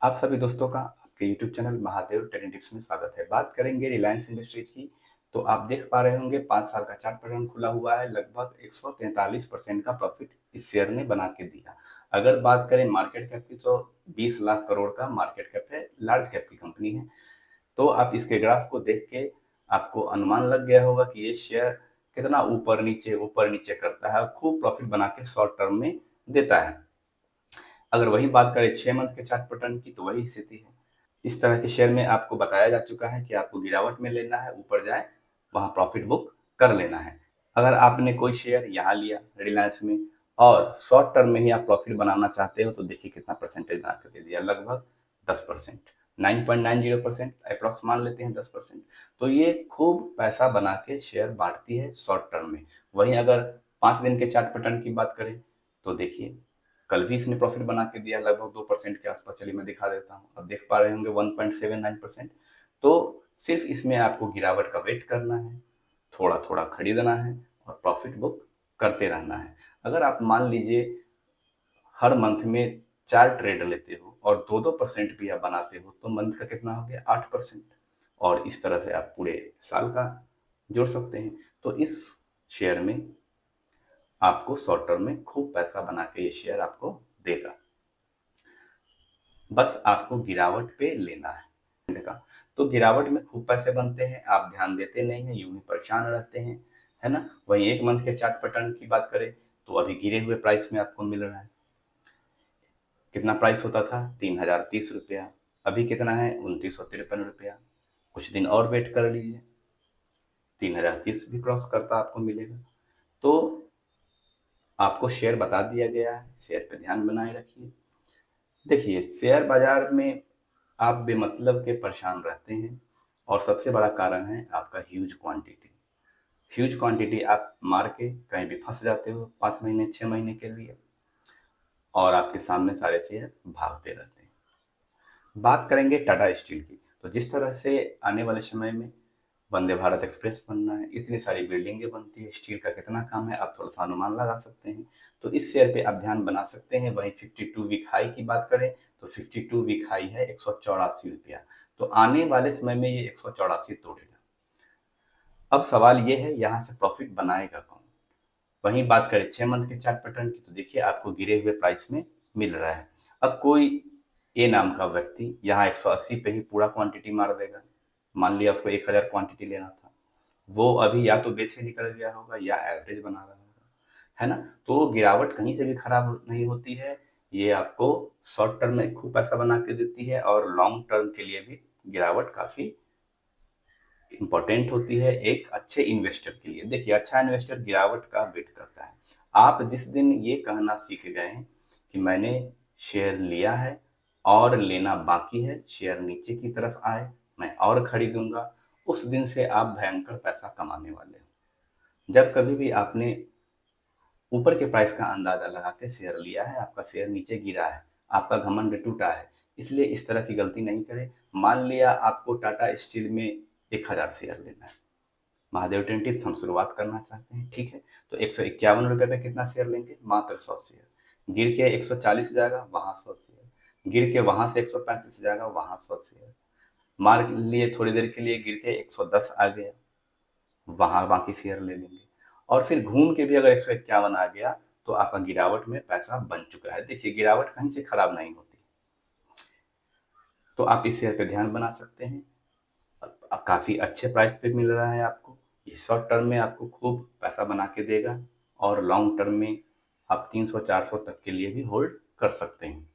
आप सभी दोस्तों का आपके YouTube channel Mahadev trading tips में स्वागत है। बात करेंगे रिलायंस इंडस्ट्रीज की। तो आप देख पा रहे होंगे 5 साल का चार्ट पैटर्न खुला हुआ है। लगभग 143% का प्रॉफिट इस शेयर ने बना के दिया। अगर बात करें मार्केट कैप की तो 20 लाख करोड़ का मार्केट कैप है, लार्ज कैप की कंपनी है। तो आप इसके ग्राफ को देख के आपको अनुमान लग गया होगा कि ये शेयर कितना ऊपर नीचे करता है और खूब प्रॉफिट बना के शॉर्ट टर्म में देता है। अगर वही बात करें 6 मंथ के चार्ट पैटर्न की तो वही स्थिति है। इस तरह के शेयर में आपको बताया जा चुका है कि आपको गिरावट में लेना है, ऊपर जाए वहां प्रॉफिट बुक कर लेना है। अगर आपने कोई शेयर यहाँ लिया रिलायंस में और शॉर्ट टर्म में ही आप प्रॉफिट बनाना चाहते हो तो देखिए कितना परसेंटेज बना कर दे दिया, लगभग 10%, 9.90% अप्रॉक्स मान लेते हैं 10%। तो ये खूब पैसा बना के शेयर बांटती है शॉर्ट टर्म में। वहीं अगर 5 दिन के चार्ट पैटर्न की बात करें तो देखिए कल भी इसने प्रॉफिट बना के दिया लगभग 2% के आसपास। चलिए मैं दिखा देता हूँ, अब देख पा रहे होंगे 1.79%। तो सिर्फ इसमें आपको गिरावट का वेट करना है, थोड़ा थोड़ा खरीदना है और प्रॉफिट बुक करते रहना है। अगर आप मान लीजिए हर मंथ में 4 ट्रेड लेते हो और 2-2% भी आप बनाते हो तो मंथ का कितना हो गया, 8%। और इस तरह से आप पूरे साल का जोड़ सकते हैं। तो इस शेयर में आपको शॉर्ट टर्म में खूब पैसा बना के ये शेयर आपको देगा। बस आपको गिरावट पे लेना है का। तो गिरावट में खूब पैसे बनते हैं, आप ध्यान देते नहीं हैं, यूं ही परेशान रहते हैं, है ना। वहीं एक मंथ के चार्ट पैटर्न की बात करें तो अभी गिरे हुए प्राइस में आपको मिल रहा है। कितना प्राइस होता था, 3030 रुपया। अभी कितना है, 2953 रुपया। कुछ दिन और वेट कर लीजिए, 3030 भी क्रॉस करता आपको मिलेगा। तो आपको शेयर बता दिया गया है, शेयर पे ध्यान बनाए रखिए। देखिए शेयर बाजार में आप बेमतलब के परेशान रहते हैं और सबसे बड़ा कारण है आपका ह्यूज क्वांटिटी। ह्यूज क्वांटिटी आप मार के कहीं भी फंस जाते हो 5 महीने 6 महीने के लिए और आपके सामने सारे शेयर भागते रहते हैं। बात करेंगे टाटा स्टील की, तो जिस तरह से आने वाले समय में वंदे भारत एक्सप्रेस बनना है, इतनी सारी बिल्डिंगें बनती है, स्टील का कितना काम है आप थोड़ा सा अनुमान लगा सकते हैं। तो इस शेयर पे आप ध्यान बना सकते हैं। वहीं 52 वीक हाई की बात करें तो 52 वीक हाई है 184 रुपया। तो आने वाले समय में ये 184 तोड़ेगा। अब सवाल ये है यहाँ से प्रॉफिट बनाएगा कौन। वहीं बात करें 6 मंथ के चार्ट पैटर्न की तो देखिए आपको गिरे हुए प्राइस में मिल रहा है। अब कोई ए नाम का व्यक्ति यहाँ 180 पे ही पूरा क्वांटिटी मार देगा। मान लिया उसको 1000 क्वांटिटी लेना था, वो अभी या तो बेचे निकल गया होगा या एवरेज बना रहा होगा, है ना। तो गिरावट कहीं से भी खराब नहीं होती है। ये आपको शॉर्ट टर्म में खूब पैसा बना के देती है और लॉन्ग टर्म के लिए भी गिरावट काफी इंपॉर्टेंट होती है एक अच्छे इन्वेस्टर के लिए। देखिए अच्छा इन्वेस्टर गिरावट का वेट करता है। आप जिस दिन ये कहना सीख गए हैं कि मैंने शेयर लिया है और लेना बाकी है, शेयर नीचे की तरफ आए मैं और खरीदूंगा, उस दिन से आप भयंकर पैसा कमाने वाले हो। जब कभी भी आपने ऊपर के प्राइस का अंदाजा लगा के शेयर लिया है, आपका शेयर नीचे गिरा है, आपका घमंड टूटा है, इसलिए इस तरह की गलती नहीं करें। मान लिया आपको टाटा स्टील में 1000 शेयर लेना है, महादेव टेन टिप्स हम शुरुआत करना चाहते हैं, ठीक है। तो 151 रुपये पे कितना शेयर लेंगे, मात्र 100 शेयर। गिर के 140 जाएगा वहां 100 शेयर, गिर के वहां से 135 जाएगा वहां 100 शेयर, मार लिए थोड़ी देर के लिए गिर के 110 आ गया, वहां बाकी शेयर ले लेंगे। और फिर घूम के भी अगर 151 आ गया तो आपका गिरावट में पैसा बन चुका है। देखिए गिरावट कहीं से खराब नहीं होती। तो आप इस शेयर पे ध्यान बना सकते हैं, काफी अच्छे प्राइस पे मिल रहा है आपको। ये शॉर्ट टर्म में आपको खूब पैसा बना के देगा और लॉन्ग टर्म में आप 300-400 तक के लिए भी होल्ड कर सकते हैं।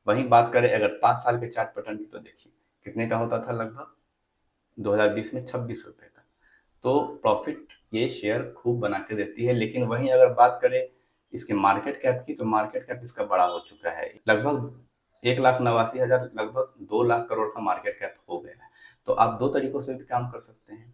वहीं बात करें अगर 5 साल के चार्ट पैटर्न की तो देखिए कितने का होता था, लगभग 2020 में 26 रुपए का। तो प्रॉफिट ये शेयर खूब बना के देती है। लेकिन वहीं अगर बात करें इसके मार्केट कैप की तो मार्केट कैप इसका बड़ा हो चुका है, लगभग 1,89,000, लगभग 2 लाख करोड़ का मार्केट कैप हो गया है। तो आप दो तरीकों से भी काम कर सकते हैं,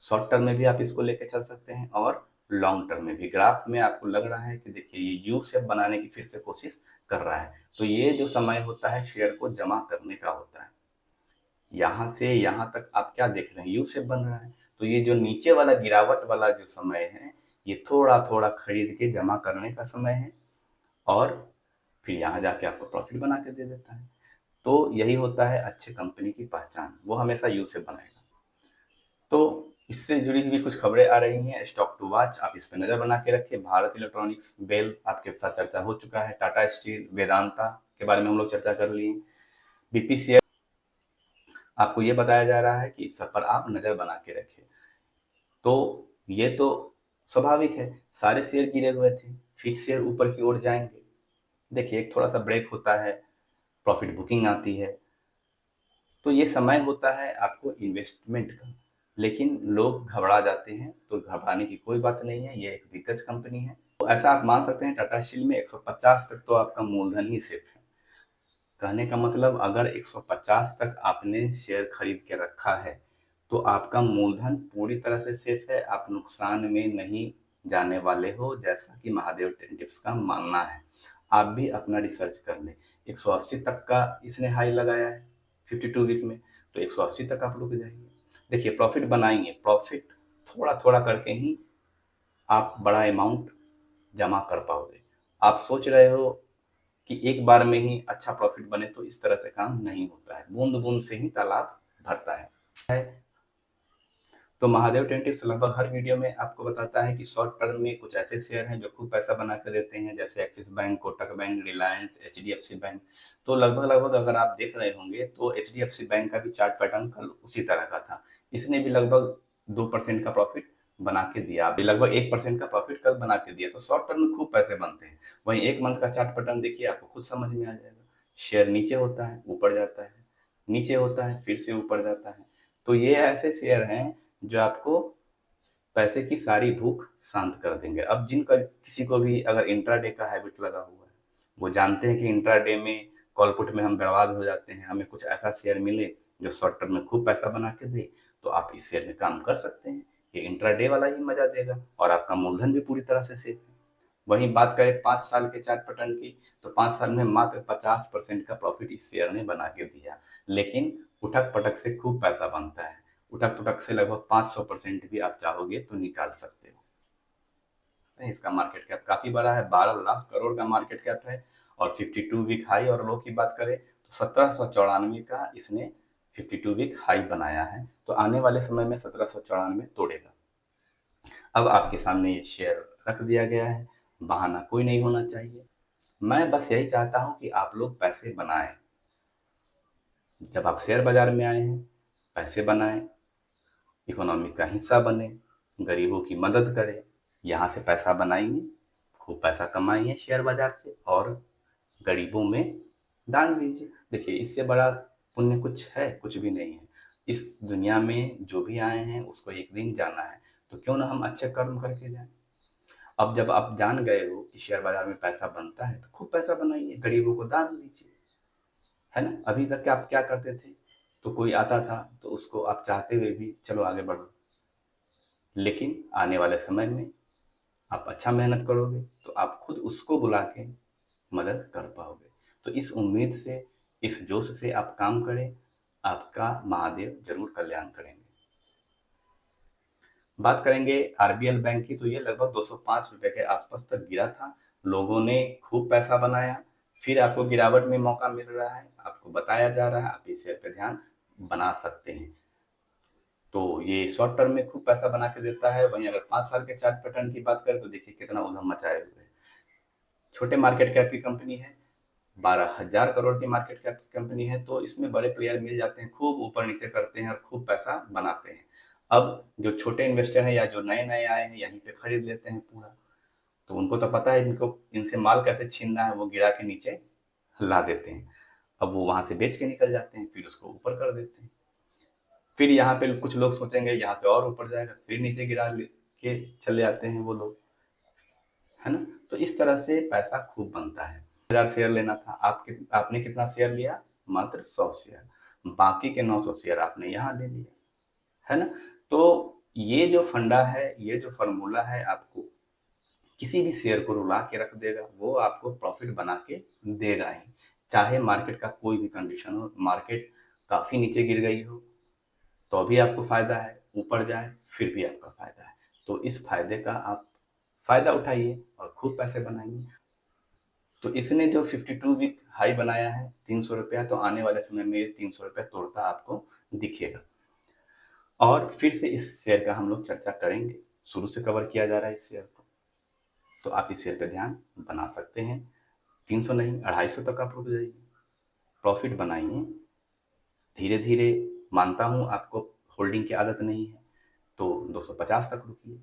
शॉर्ट टर्म में भी आप इसको लेके चल सकते हैं और लॉन्ग टर्म में भी। ग्राफ में आपको लग रहा है कि देखिए ये यू शेप बनाने की फिर से कोशिश कर रहा है। तो ये जो समय होता है शेयर को जमा करने का होता है। यहाँ से यहाँ तक आप क्या देख रहे हैं, यू शेप बन रहा है। तो ये जो नीचे वाला गिरावट वाला जो समय है ये थोड़ा थोड़ा खरीद के जमा करने का समय है और फिर यहाँ जाके आपको प्रॉफिट बना के दे देता है। तो यही होता है अच्छे कंपनी की पहचान, वो हमेशा यू से बनाएगा। तो इससे जुड़ी हुई कुछ खबरें आ रही हैं, स्टॉक टू वॉच, आप इस पे नजर बना के रखिए। भारत इलेक्ट्रॉनिक्स, बेल आपके साथ चर्चा हो चुका है, टाटा स्टील, वेदांता के बारे में हम लोग चर्चा कर लिए, बीपीसीएल आपको ये बताया जा रहा है कि इस सब पर आप नजर बना के रखिए। तो ये तो स्वाभाविक है, सारे शेयर गिरे हुए थे, फिर शेयर ऊपर की ओर जाएंगे। देखिए एक थोड़ा सा ब्रेक होता है, प्रॉफिट बुकिंग आती है, तो ये समय होता है आपको इन्वेस्टमेंट का। लेकिन लोग घबरा जाते हैं, तो घबराने की कोई बात नहीं है, ये एक दिग्गज कंपनी है। तो ऐसा आप मान सकते हैं टाटा स्टील में 150 तक तो आपका मूलधन ही सेफ है। कहने का मतलब अगर 150 तक आपने शेयर खरीद के रखा है तो आपका मूलधन पूरी तरह से सेफ है, आप नुकसान में नहीं जाने वाले हो, जैसा कि महादेव टिप्स का मानना है। आप भी अपना रिसर्च कर लें। 180 तक का इसने हाई लगाया है 52 वीक में, तो 180 तक आप रुक जाइए। देखिए प्रॉफिट बनाएंगे, प्रॉफिट थोड़ा थोड़ा करके ही आप बड़ा अमाउंट जमा कर पाओगे। आप सोच रहे हो कि एक बार में ही अच्छा प्रॉफिट बने, तो इस तरह से काम नहीं होता है, बूंद बूंद से ही तालाब भरता है। तो महादेव टेन टिप्स लगभग हर वीडियो में आपको बताता है कि शॉर्ट टर्म में कुछ ऐसे शेयर हैं जो खूब पैसा बना कर देते हैं, जैसे axis bank, Kotak bank, Reliance, HDFC bank. तो लगभग लगभग अगर आप देख रहे होंगे तो एचडीएफसी बैंक का भी चार्ट पैटर्न कल उसी तरह का था। इसने भी लगभग 2% का प्रॉफिट बना के दिया, अभी लगभग 1% का प्रॉफिट कल बना के दिया। तो शॉर्ट टर्म में खूब पैसे बनते हैं। वहीं एक मंथ का चार्ट पैटर्न देखिए, आपको खुद समझ में आ जाएगा। शेयर नीचे होता है, ऊपर जाता है, नीचे होता है, फिर से ऊपर जाता है। तो ये ऐसे शेयर हैं जो आपको पैसे की सारी भूख शांत कर देंगे। अब जिनका किसी को भी अगर इंट्राडे का हैबिट लगा हुआ है, वो जानते हैं कि इंट्राडे में कॉल पुट में हम बर्बाद हो जाते हैं, हमें कुछ ऐसा शेयर मिले जो शॉर्ट टर्म में खूब पैसा बना के दे, तो आप इस शेयर में काम कर सकते हैं। ये इंट्राडे वाला ही मजा देगा और आपका मूलधन भी पूरी तरह से सेफ है। वहीं बात करें 5 साल के चार्ट पैटर्न की, तो 5 साल में मात्र 50% का प्रॉफिट इस शेयर ने बना के दिया। लेकिन उठक पटक से खूब पैसा बनता है, उठक पटक से लगभग 500% भी आप चाहोगे तो निकाल सकते हो। इसका मार्केट कैप काफी बड़ा है, 12 लाख करोड़ का मार्केट कैप है। और 52 वीक हाई और लो की बात करें तो 1794 का इसने 52 वीक हाई बनाया है। तो आने वाले समय में 1794 तोड़ेगा। अब आपके सामने ये शेयर रख दिया गया है, बहाना कोई नहीं होना चाहिए। मैं बस यही चाहता हूं कि आप लोग पैसे बनाएं। जब आप शेयर बाजार में आए हैं, पैसे बनाएं, इकोनॉमी का हिस्सा बने, गरीबों की मदद करें। यहाँ से पैसा बनाएंगे, खूब पैसा कमाइए शेयर बाजार से, और गरीबों में दान दीजिए। देखिए इससे बड़ा पुण्य कुछ है? कुछ भी नहीं है। इस दुनिया में जो भी आए हैं उसको एक दिन जाना है, तो क्यों ना हम अच्छे कर्म करके जाएं। अब जब आप जान गए हो कि शेयर बाजार में पैसा बनता है, तो खूब पैसा बनाइए, गरीबों को दान दीजिए, है ना। अभी तक आप क्या करते थे? तो कोई आता था तो उसको आप चाहते हुए भी चलो आगे बढ़ो, लेकिन आने वाले समय में आप अच्छा मेहनत करोगे तो आप खुद उसको बुला के मदद कर पाओगे। तो इस उम्मीद से, इस जोश से आप काम करें, आपका महादेव जरूर कल्याण करेंगे। बात करेंगे आरबीएल बैंक की, तो ये लगभग 205 रुपए के आसपास तक गिरा था। लोगों ने खूब पैसा बनाया, फिर आपको गिरावट में मौका मिल रहा है, आपको बताया जा रहा है आप इस शेयर पे ध्यान बना सकते हैं। तो ये शॉर्ट टर्म में खूब पैसा बना के देता है। वहीं अगर 5 साल के चार्ट पैटर्न की बात करें तो देखिए कितना उधम मचाए हुए है। छोटे मार्केट कैप की कंपनी है, 12,000 करोड़ की मार्केट कैप की कंपनी है, तो इसमें बड़े प्लेयर मिल जाते हैं, खूब ऊपर नीचे करते हैं और खूब पैसा बनाते हैं। अब जो छोटे इन्वेस्टर हैं या जो नए नए आए हैं, यहीं पे खरीद लेते हैं पूरा। तो उनको तो पता है इनको, इनसे माल कैसे छीनना है, वो गिरा के नीचे ला देते हैं। अब वो वहां से बेच के निकल जाते हैं, फिर उसको ऊपर कर देते हैं। फिर यहाँ पे कुछ लोग सोचेंगे यहाँ से और ऊपर जाएगा, फिर नीचे गिरा के चले जाते हैं वो लोग, है ना। तो इस तरह से पैसा खूब बनता है। 1000 शेयर लेना था, आपने कितना शेयर लिया? मात्र 100 शेयर। बाकी के 900 शेयर आपने यहाँ ले लिया, है ना। तो ये जो फंडा है, ये जो फॉर्मूला है, आपको किसी भी शेयर को रुला के रख देगा, वो आपको प्रॉफिट बना के देगा ही। चाहे मार्केट का कोई भी कंडीशन हो, मार्केट काफी नीचे गिर गई हो तो भी आपको फायदा है, ऊपर जाए फिर भी आपका फायदा है। तो इस फायदे का आप फायदा उठाइए और खूब पैसे बनाइए। तो इसने जो 52 वीक हाई बनाया है 300 रुपया, तो आने वाले समय में ये 300 रुपया तोड़ता आपको दिखेगा। और फिर से इस शेयर का हम लोग चर्चा करेंगे, शुरू से कवर किया जा रहा है इस शेयर को, तो आप इस शेयर पे ध्यान बना सकते हैं। 300 नहीं 250 तक आप रुक जाइए, प्रॉफिट बनाइए धीरे धीरे। मानता हूँ आपको होल्डिंग की आदत नहीं है, तो 250 तक रुकिए,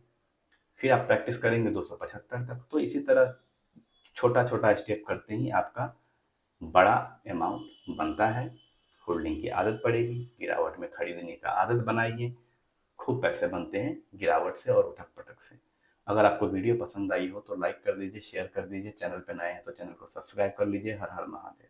फिर आप प्रैक्टिस करेंगे 275 तक। तो इसी तरह छोटा छोटा स्टेप करते ही आपका बड़ा अमाउंट बनता है। होल्डिंग की आदत पड़ेगी, गिरावट में खरीदने का आदत बनाइए, खूब पैसे बनते हैं गिरावट से और उठक पटक से। अगर आपको वीडियो पसंद आई हो तो लाइक कर दीजिए, शेयर कर दीजिए, चैनल पर नए हैं तो चैनल को सब्सक्राइब कर लीजिए। हर हर महादेव।